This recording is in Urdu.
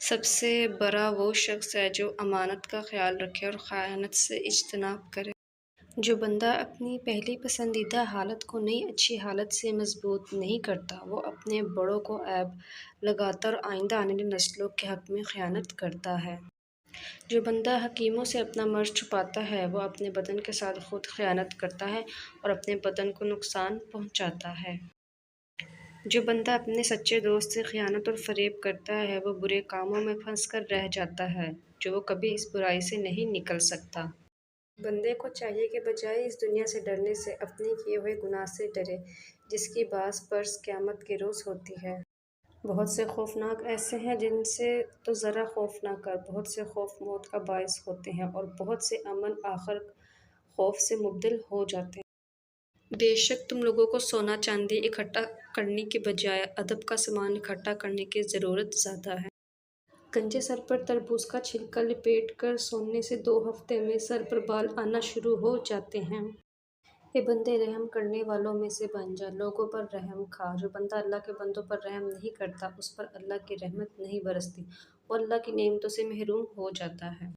سب سے بڑا وہ شخص ہے جو امانت کا خیال رکھے اور خیانت سے اجتناب کرے۔ جو بندہ اپنی پہلی پسندیدہ حالت کو نئی اچھی حالت سے مضبوط نہیں کرتا، وہ اپنے بڑوں کو عیب لگاتا اور آئندہ آنے والی نسلوں کے حق میں خیانت کرتا ہے۔ جو بندہ حکیموں سے اپنا مرض چھپاتا ہے، وہ اپنے بدن کے ساتھ خود خیانت کرتا ہے اور اپنے بدن کو نقصان پہنچاتا ہے۔ جو بندہ اپنے سچے دوست سے خیانت اور فریب کرتا ہے، وہ برے کاموں میں پھنس کر رہ جاتا ہے جو وہ کبھی اس برائی سے نہیں نکل سکتا۔ بندے کو چاہیے کہ بجائے اس دنیا سے ڈرنے سے اپنے کیے ہوئے گناہ سے ڈرے، جس کی باعث پرس قیامت کے روز ہوتی ہے۔ بہت سے خوفناک ایسے ہیں جن سے تو ذرا خوف نہ کر، بہت سے خوف موت کا باعث ہوتے ہیں اور بہت سے امن آخر خوف سے مبدل ہو جاتے ہیں۔ بے شک تم لوگوں کو سونا چاندی اکٹھا کرنے کے بجائے ادب کا سامان اکٹھا کرنے کی ضرورت زیادہ ہے۔ گنجے سر پر تربوز کا چھلکا لپیٹ کر سونے سے 2 ہفتے میں سر پر بال آنا شروع ہو جاتے ہیں۔ اے بندے، رحم کرنے والوں میں سے بن جا، لوگوں پر رحم کھا۔ جو بندہ اللہ کے بندوں پر رحم نہیں کرتا، اس پر اللہ کی رحمت نہیں برستی، وہ اللہ کی نعمتوں سے محروم ہو جاتا ہے۔